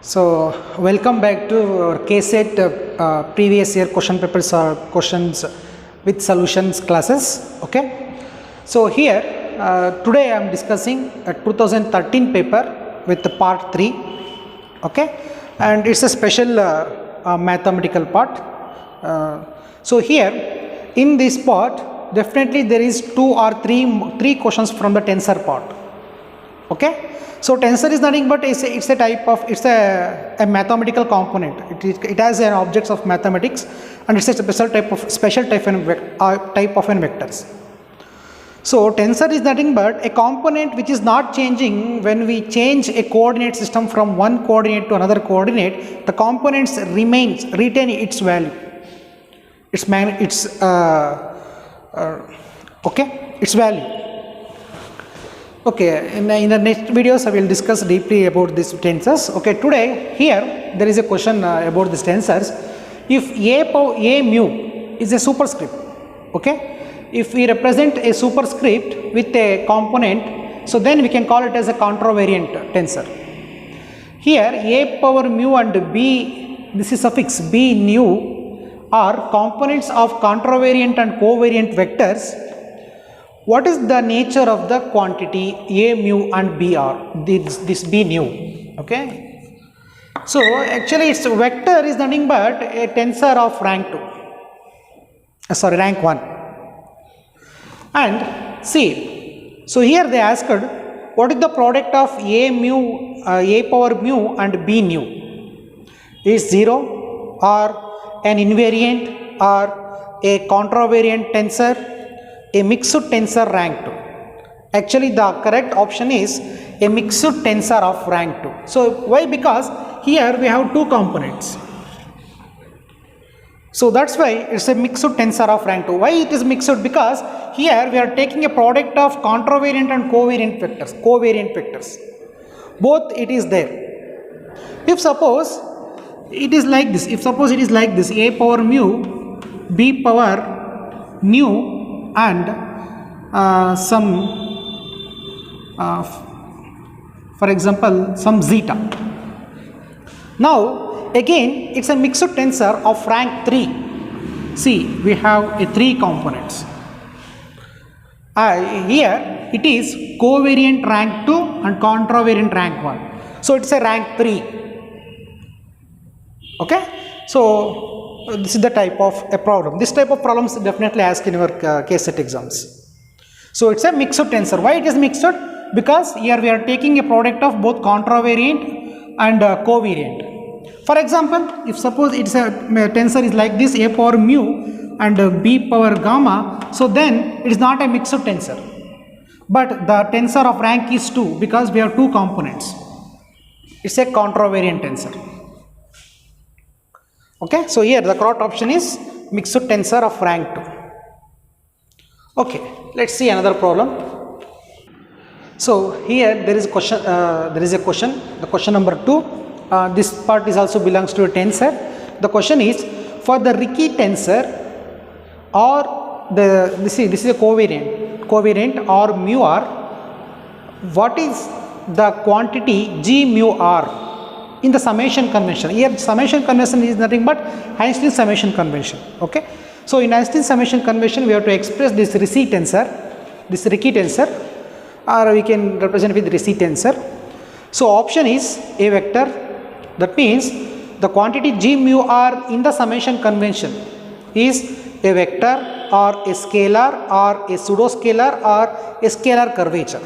So, welcome back to our KSET previous year question papers or questions with solutions classes. Okay. So, here today I am discussing a 2013 paper with the part 3. Okay. And it's a special mathematical part. So, here in this part definitely there is two or three questions from the tensor part. Okay. So, tensor is nothing but it's a type of, it's a mathematical component. It has an objects of mathematics and it's a special type of vectors. So, tensor is nothing but a component which is not changing when we change a coordinate system from one coordinate to another coordinate. The components retain its value. Its value. Okay, in the next videos I will discuss deeply about these tensors. Okay, today here there is a question about these tensors. If a mu is a superscript, okay, if we represent a superscript with a component, so then we can call it as a contravariant tensor. Here a power mu and b, this is suffix b nu, are components of contravariant and covariant vectors. What is the nature of the quantity a mu and b are? This b nu. Okay. So actually its vector is nothing but a tensor of rank 2. Rank 1. And see, so here they asked what is the product of a power mu and b nu? Is 0 or an invariant or a contravariant tensor? A mixed tensor rank 2. Actually the correct option is a mixed tensor of rank 2. So why? Because here we have two components. So that's why it's a mixed tensor of rank 2. Why it is mixed? Because here we are taking a product of contravariant and covariant vectors. Both it is there. If suppose it is like this, a power mu, b power nu and for example some zeta. Now again it's a mixed tensor of rank 3. See, we have a 3 components. Here it is covariant rank 2 and contravariant rank 1. So it's a rank 3. Okay. So this is the type of a problem. This type of problems definitely ask in your KSET exams. So it's a mixed tensor. Why it is mixed? Because here we are taking a product of both contravariant and covariant. For example, if suppose it's a tensor is like this, a power mu and b power gamma, so then it is not a mixed tensor. But the tensor of rank is 2 because we have two components. It's a contravariant tensor. Okay, so here the correct option is mixed tensor of rank 2. Okay, let's see another problem. So here there is a question. The question number 2. This part is also belongs to a tensor. The question is for the Ricci tensor or this is a covariant or mu r. What is the quantity g mu r? In the summation convention. Here summation convention is nothing but Einstein summation convention. Okay. So in Einstein summation convention we have to express this Ricci tensor, or we can represent with Ricci tensor. So option is a vector. That means the quantity g mu r in the summation convention is a vector or a scalar or a pseudoscalar or a scalar curvature.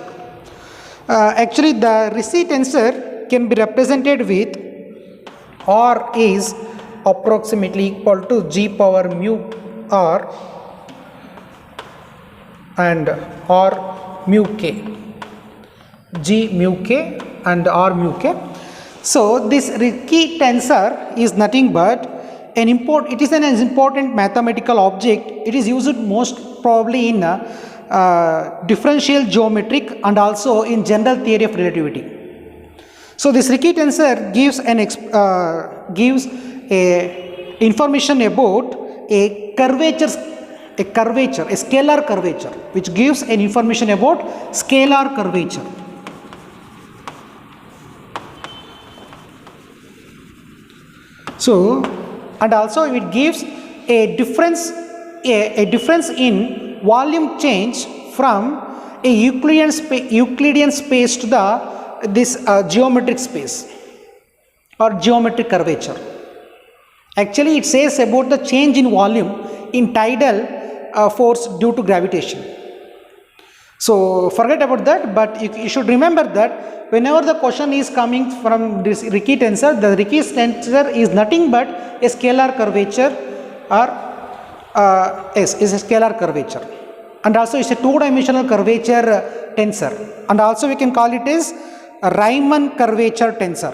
Actually the Ricci tensor can be represented with r is approximately equal to g power mu r and r mu k, g mu k and r mu k. So this Ricci tensor is nothing but an important mathematical object. It is used most probably in differential geometric and also in general theory of relativity. So this Ricci tensor gives a information about a scalar curvature, which gives an information about scalar curvature. So, and also it gives a difference in volume change from a Euclidean space to this geometric space or geometric curvature. Actually, it says about the change in volume in tidal force due to gravitation. So forget about that, but you should remember that whenever the question is coming from this Ricci tensor, the Ricci tensor is nothing but a scalar curvature, or is a scalar curvature, and also it's a two-dimensional curvature tensor, and also we can call it as a Riemann curvature tensor.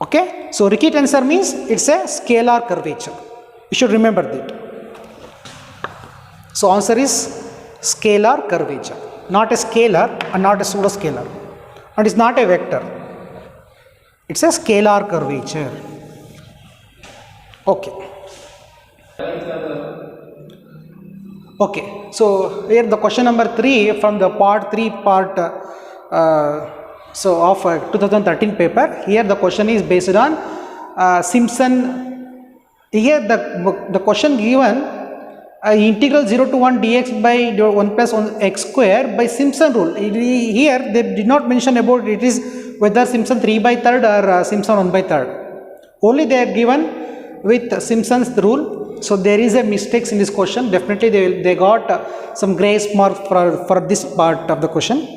Okay, so Ricci tensor means it's a scalar curvature. You should remember that. So answer is scalar curvature, not a scalar and not a pseudoscalar, and it's not a vector. It's a scalar curvature. Okay. Okay, so here the question number 3 from the part 3 of 2013 paper. Here the question is based on Simpson. Here the question given integral 0 to 1 dx by 1 plus 1 x square by Simpson rule. Here they did not mention about it is whether Simpson 3 by 3rd or Simpson 1 by 3rd. Only they are given with Simpson's rule. So there is a mistakes in this question. Definitely they got some grace mark for this part of the question.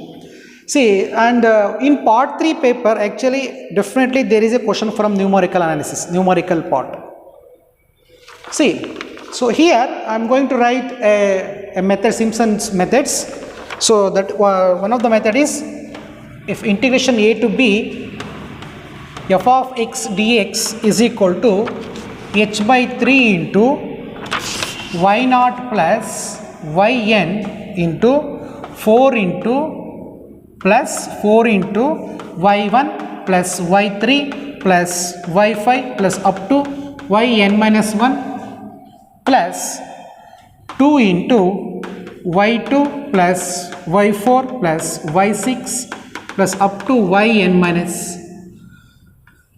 See, and in part 3 paper, actually definitely there is a question from numerical analysis, numerical part. See, so here I am going to write a method, Simpson's methods. So that one of the method is, if integration a to b f of x dx is equal to h by 3 into y naught plus yn into 4 into plus 4 into y1 plus y3 plus y5 plus up to yn minus 1 plus 2 into y2 plus y4 plus y6 plus up to yn minus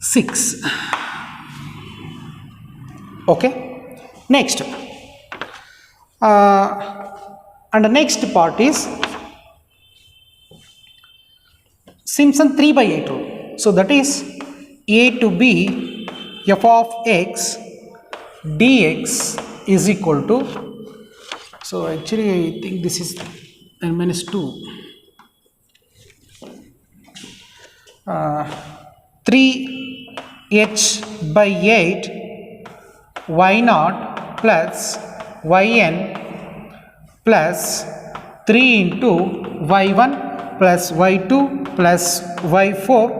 6. Okay, next and the next part is Simpson 3 by 8 rule. So that is a to b f of x dx is equal to, so actually I think this is n minus 2, 3h by 8 y naught plus yn plus 3 into y1 plus y2 plus y4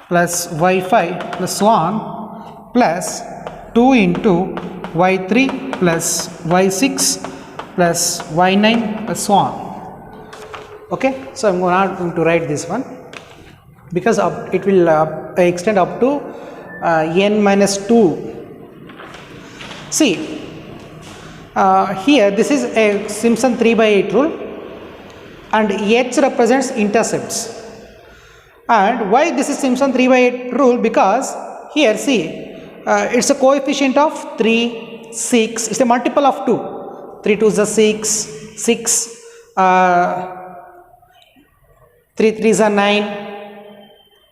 plus y5 plus so on plus 2 into y3 plus y6 plus y9 plus so on. Okay, so I am not going to write this one because it will extend up to n minus 2. See, here this is a Simpson 3 by 8 rule and h represents intercepts. And why this is Simpson 3 by 8 rule? Because here see, it's a coefficient of 3, 6, it's a multiple of 2, 3 2 is a 6, 6, 3 3 is a 9.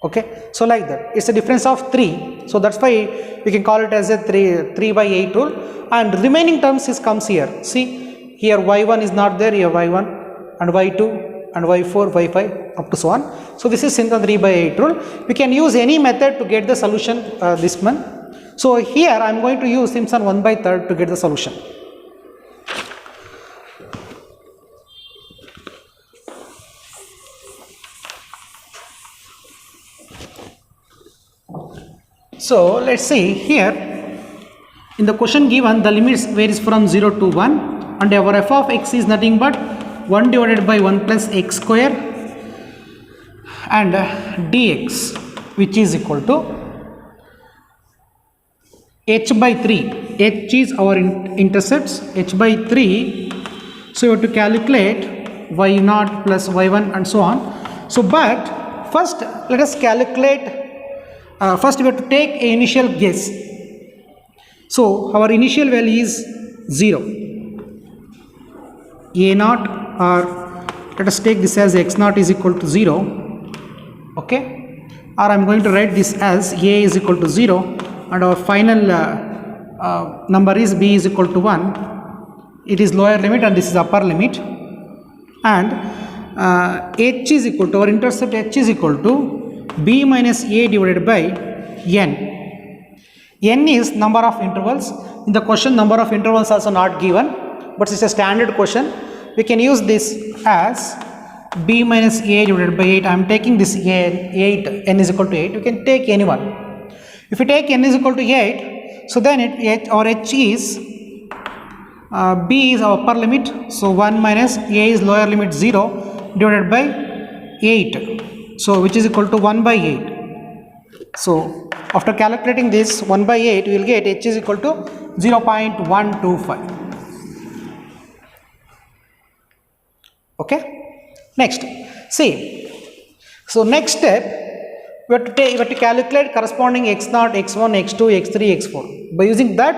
Okay, so like that, it's a difference of 3, so that's why we can call it as a 3 by 8 rule, and remaining terms comes here. See, here y1 is not there, here y1 and y2 and y4, y5 up to so on. So this is Simpson 3 by 8 rule. We can use any method to get the solution, this one. So here I am going to use Simpson 1 by 3rd to get the solution. So let's see here, in the question given the limits varies from 0 to 1 and our f of x is nothing but 1 divided by 1 plus x square and dx, which is equal to h by 3. H is our intercepts, h by 3. So you have to calculate y0 plus y1 and so on. So but first let us calculate, first we have to take an initial guess. So our initial value is 0, a0, or let us take this as x0 is equal to 0, okay, or I am going to write this as a is equal to 0 and our final number is b is equal to 1. It is lower limit and this is upper limit, and h is equal to, our intercept h is equal to b minus a divided by n. N is number of intervals. In the question number of intervals also not given, but it's a standard question. We can use this as b minus a divided by 8. I am taking this 8, n is equal to 8. You can take anyone. If you take n is equal to 8, so then our h is b is our upper limit, so 1 minus a is lower limit 0 divided by 8, so which is equal to 1 by 8. So after calculating this 1 by 8, we will get h is equal to 0.125. Okay. Next, see. So next step, we have to calculate corresponding x0, x1, x2, x3, x4. By using that,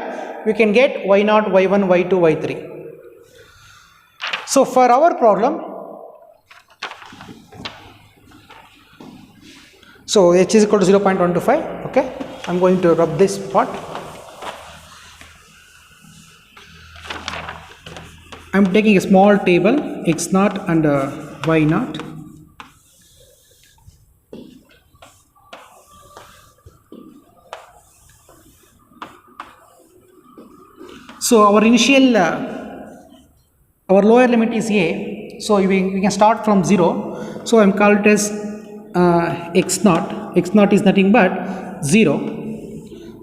we can get y0, y1, y2, y3. So for our problem, so h is equal to 0.125. Okay, I am going to rub this part. I am taking a small table x0 and y0. So our initial, our lower limit is a. So we can start from 0. So I am called it as x0. x0 is nothing but 0,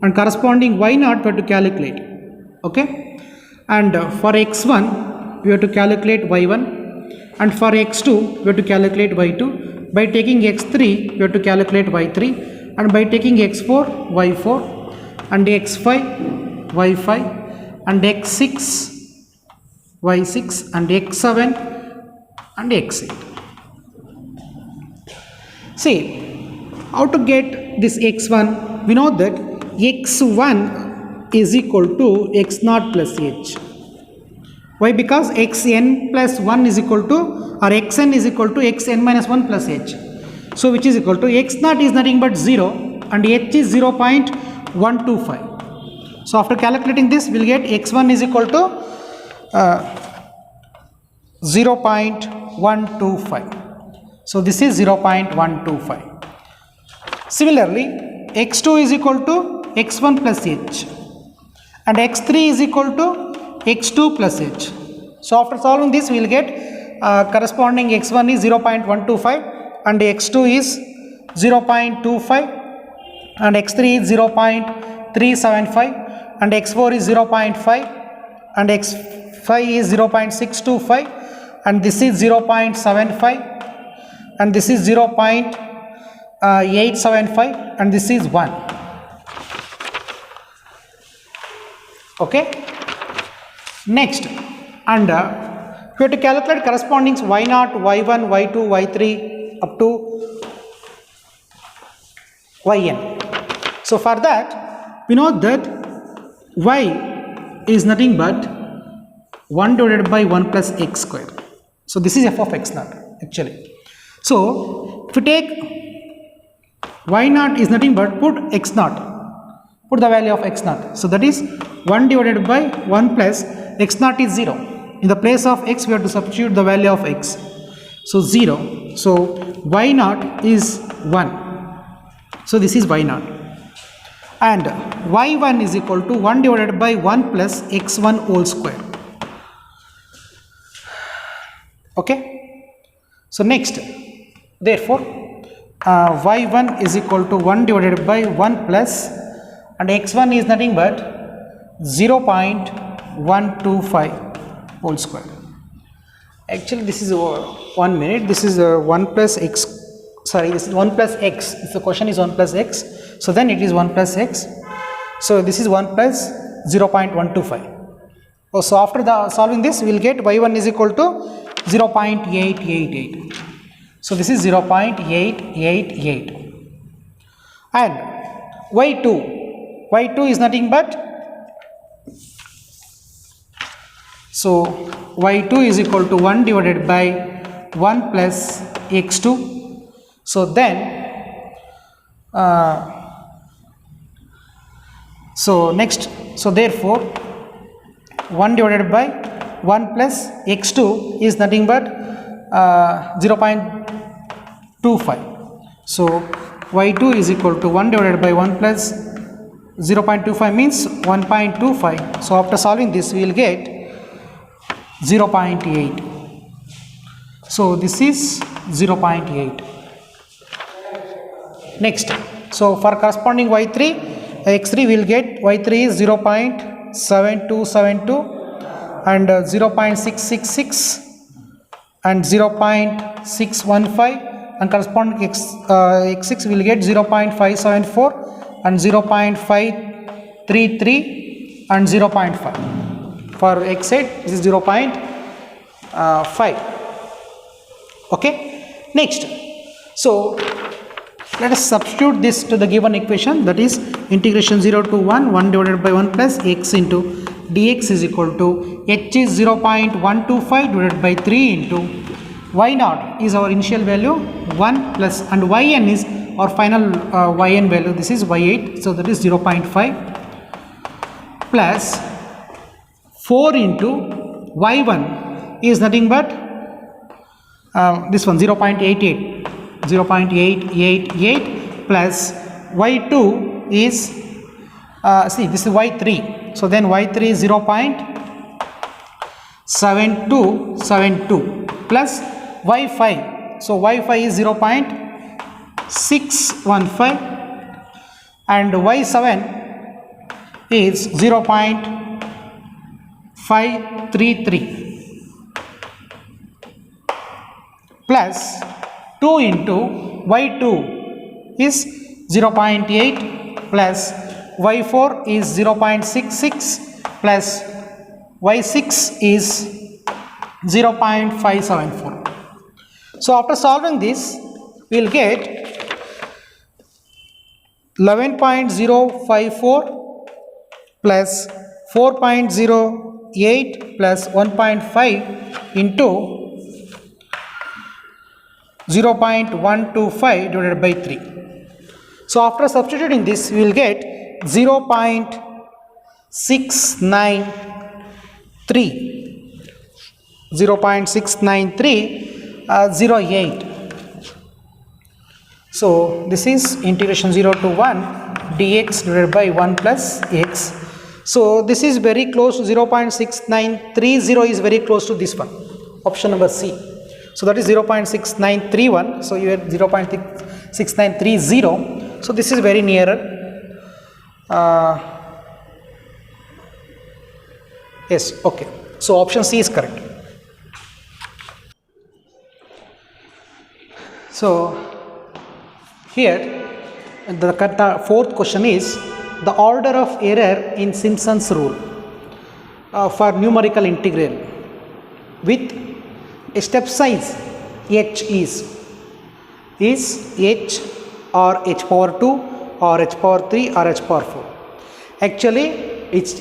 and corresponding y0 we have to calculate. Okay, and for x1 we have to calculate y1, and for x2 we have to calculate y2. By taking x3 we have to calculate y3, and by taking x4 y4, and x5 y5, and x6 y6, and x7 and x8. See, how to get this x1? We know that x1 is equal to x0 plus h. Why? Because xn plus 1 is equal to, or xn is equal to xn minus 1 plus h. So which is equal to x0 is nothing but 0 and h is 0.125. So after calculating this, we will get x1 is equal to 0.125. So this is 0.125. Similarly, x2 is equal to x1 plus h, and x3 is equal to x2 plus h. So after solving this, we will get corresponding x1 is 0.125, and x2 is 0.25, and x3 is 0.375, and x4 is 0.5, and x5 is 0.625, and this is 0.75, and this is 0.875, and this is 1. Okay. Next, and we have to calculate corresponding y0, y1, y2, y3 up to yn. So for that, we know that y is nothing but 1 divided by 1 plus x square. So this is f of x0 actually. So if you take y0 is nothing but put x0, put the value of x0. So that is 1 divided by 1 plus x0 is 0. In the place of x, we have to substitute the value of x. So 0. So y0 is 1. So this is y0. And y1 is equal to 1 divided by 1 plus x1 whole square. Okay. So next, therefore, y1 is equal to 1 divided by 1 plus, and x1 is nothing but 0.125 whole square. Actually, this is 1 minute. This is 1 plus x. Sorry, this is 1 plus x. If the question is 1 plus x, so then it is 1 plus x. So this is 1 plus 0.125. Oh, so after solving this, we will get y1 is equal to 0.888. So this is 0.888. And y2 is nothing but, so y2 is equal to 1 divided by 1 plus x2. So then so therefore 1 divided by 1 plus x2 is nothing but 0.25. So y2 is equal to 1 divided by 1 plus 0.25 means 1.25. So after solving this we will get 0.8. So this is 0.8. Next, so for corresponding y3, x3 will get y3 is 0.7272 and 0.666 and 0.615, and corresponding x6 will get 0.574 and 0.533 and 0.5. For x8 this is 0.5. Okay. Next, so let us substitute this to the given equation, that is integration 0 to 1 divided by 1 plus x into dx is equal to h is 0.125 divided by 3 into y naught is our initial value 1 plus, and yn is our final yn value, this is y8, so that is 0.5 plus 4 into y1 is nothing but this one 0.888 plus y2 is see this is y3, so then y3 is 0.7272 plus y5, so y5 is 0.615 and y7 is 0.533 plus 2 into y2 is 0.8 plus y4 is 0.66 plus y6 is 0.574. So after solving this we will get 11.054 plus 4.08 plus 1.5 into 0.125 divided by 3. So after substituting this we will get 0.69308. So this is integration 0 to 1 dx divided by 1 plus x. So this is very close to 0.6930 is very close to this one, option number C. So that is 0.6931. So you have 0.6930. So this is very nearer. Yes, okay. So option C is correct. So here the fourth question is the order of error in Simpson's rule for numerical integral with a step size h is h or h power 2 or h power 3 or h power 4. Actually it's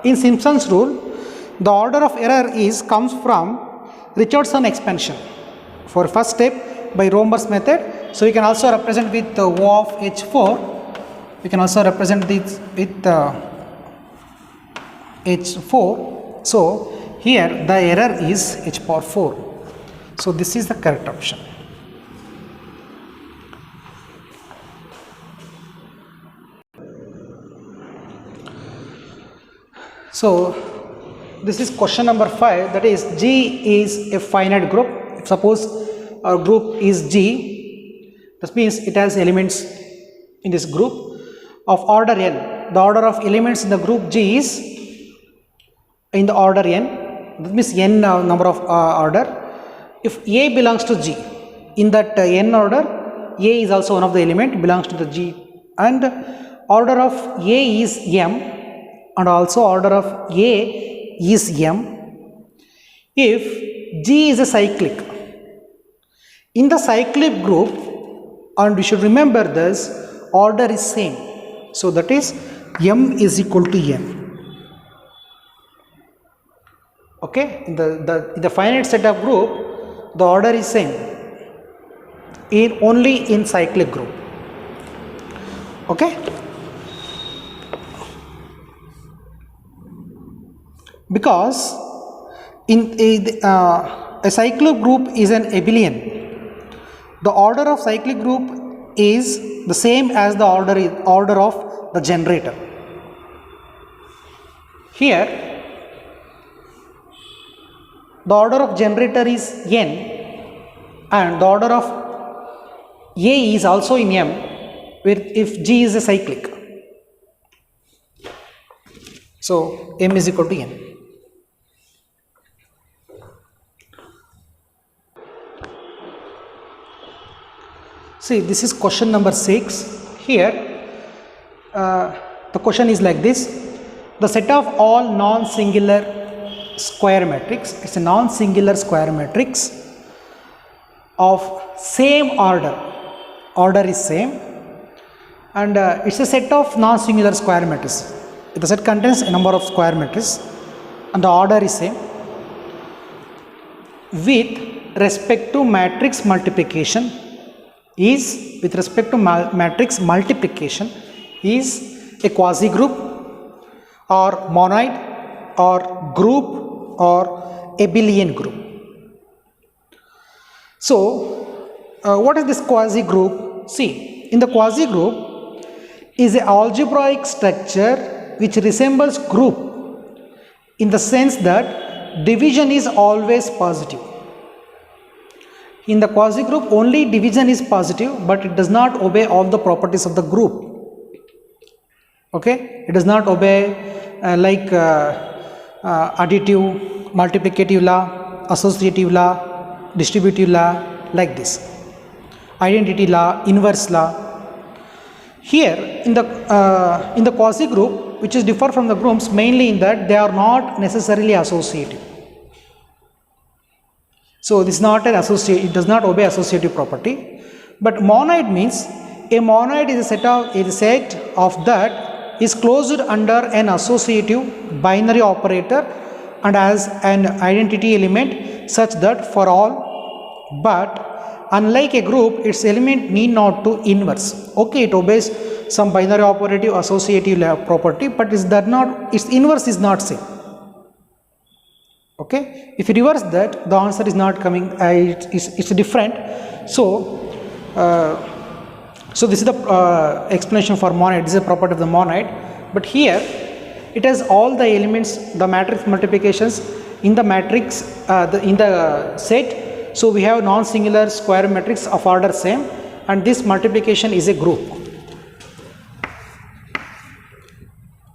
in Simpson's rule the order of error comes from Richardson expansion for first step by Romer's method. So we can also represent with O of h4, we can also represent this with h4. So here the error is h power 4. So this is the correct option. So this is question number 5, that is G is a finite group. Suppose our group is G, that means it has elements in this group of order n. The order of elements in the group G is in the order n, that means n number of order. If A belongs to G, in that n order, A is also one of the element belongs to the G, and order of A is m, and also order of A is m. If G is a cyclic, In the cyclic group, and we should remember this, order is same. So that is m is equal to n. Okay, in the finite set of group, the order is same only in cyclic group. Okay, because in a cyclic group is an abelian. The order of cyclic group is the same as the order of the generator. Here the order of generator is n and the order of A is also in m if G is a cyclic. So m is equal to n. See, this is question number 6. Here the question is like this: the set of all non-singular square matrix, it's a non-singular square matrix of same order is same, and it's a set of non-singular square matrices. The set contains a number of square matrices and the order is same with respect to matrix multiplication is a quasi-group or monoid or group or abelian group. So what is this quasi-group? See, in the quasi-group is an algebraic structure which resembles group in the sense that division is always positive. In the quasi-group only division is positive, but it does not obey all the properties of the group. Okay, it does not obey additive, multiplicative law, associative law, distributive law, like this, identity law, inverse law. Here in the quasi-group, which is differ from the groups mainly in that they are not necessarily associative. So this is not an it does not obey associative property. But monoid means a monoid is a set of that is closed under an associative binary operator and has an identity element such that for all, but unlike a group, its element need not to inverse. Okay, it obeys some binary operative associative property, but its inverse is not same. Okay, if you reverse that, the answer is not coming, it's different. So this is the explanation for monoid. This is a property of the monoid, but here it has all the elements, the matrix multiplications in the matrix in the set. So we have non-singular square matrix of order same, and this multiplication is a group.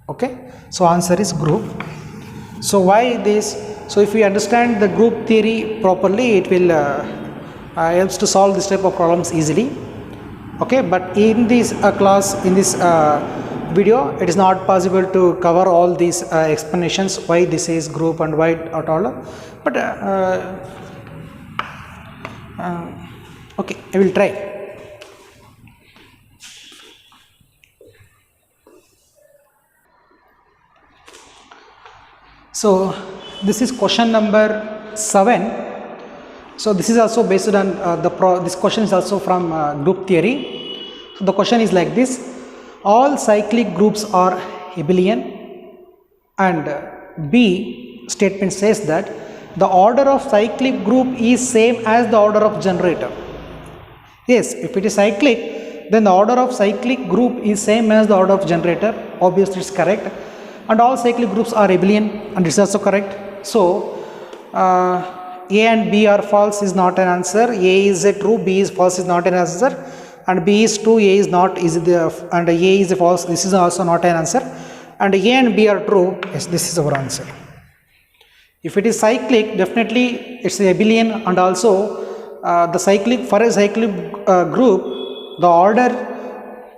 Okay, so answer is group. So why this? So if we understand the group theory properly, it will helps to solve this type of problems easily. Okay, but in this class, in this video, it is not possible to cover all these explanations why this is group and why at all. But okay, I will try. So this is question number 7. So this is also based on this question is also from group theory. So the question is like this: all cyclic groups are abelian, and B statement says that the order of cyclic group is same as the order of generator. Yes, if it is cyclic, then the order of cyclic group is same as the order of generator. Obviously it's correct. And all cyclic groups are abelian, and it's also correct. So A and B are false is not an answer. A is a true, B is false is not an answer, and B is true, A is not and A is a false. This is also not an answer. And A and B are true. Yes, this is our answer. If it is cyclic, definitely it's abelian, and also the cyclic for a cyclic group, the order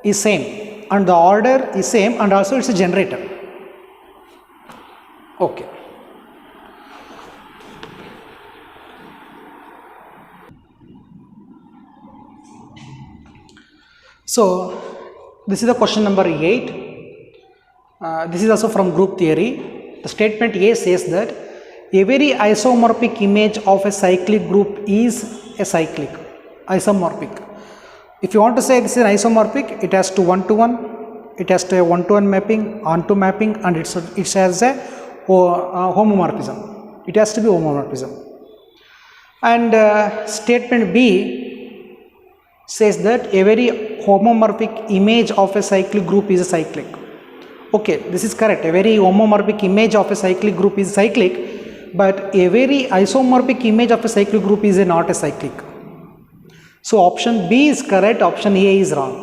is same, and the order is same, and also it's a generator. Okay. So this is the question number 8. This is also from group theory. The statement A says that every isomorphic image of a cyclic group is a cyclic isomorphic. If you want to say this is an isomorphic, it has to one-to-one, it has to a one-to-one mapping, onto mapping, and it has a homomorphism. It has to be homomorphism. And statement B says that every homomorphic image of a cyclic group is a cyclic. Okay, this is correct. Every homomorphic image of a cyclic group is cyclic, but every isomorphic image of a cyclic group is not a cyclic. So option B is correct, option A is wrong.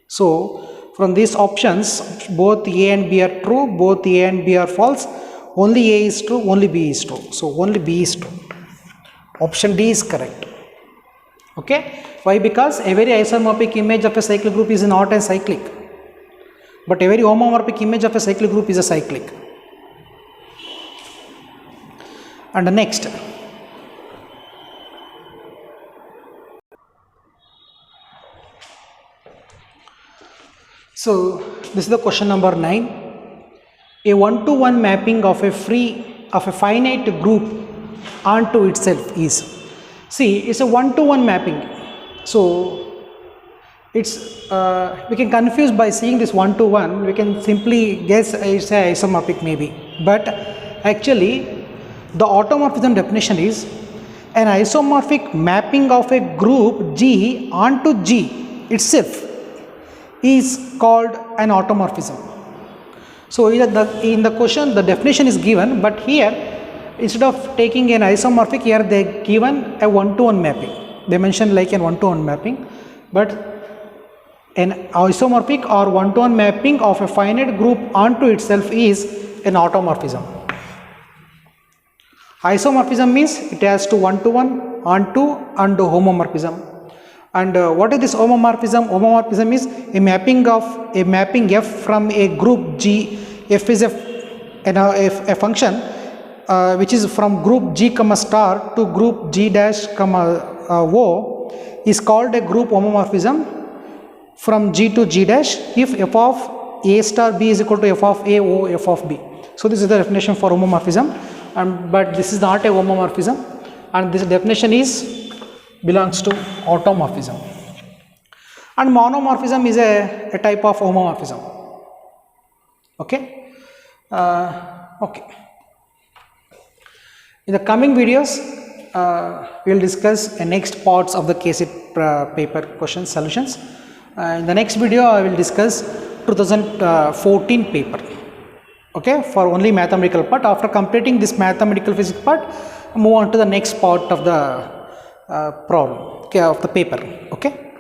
So from these options, both A and B are true, both A and B are false. Only A is true, only B is true. So only B is true. Option D is correct. Okay, why? Because every isomorphic image of a cyclic group is not a cyclic, but every homomorphic image of a cyclic group is a cyclic. And the next, so this is the question number 9. A one-to-one mapping of a finite group onto itself is, see, it's a one-to-one mapping. So it's we can confuse by seeing this one-to-one. We can simply guess it's a isomorphic maybe, but actually the automorphism definition is an isomorphic mapping of a group G onto G itself is called an automorphism. So in the question the definition is given, but here instead of taking an isomorphic, here they given a one-to-one mapping. They mention like a one-to-one mapping, but an isomorphic or one-to-one mapping of a finite group onto itself is an automorphism. Isomorphism means it has to one-to-one, onto, and homomorphism. And what is this homomorphism? Homomorphism is a mapping F from a group G. F is a function which is from group G comma star to group G dash comma O is called a group homomorphism from G to G dash if f of A star B is equal to f of A O f of B. So this is the definition for homomorphism, but this is not a homomorphism, and this definition belongs to automorphism. And monomorphism is a type of homomorphism. Okay. Okay. In the coming videos, we will discuss the next parts of the case paper question solutions. In the next video, I will discuss 2014 paper. Okay, for only mathematical part. After completing this mathematical physics part, move on to the next part of the problem, okay, of the paper. Okay.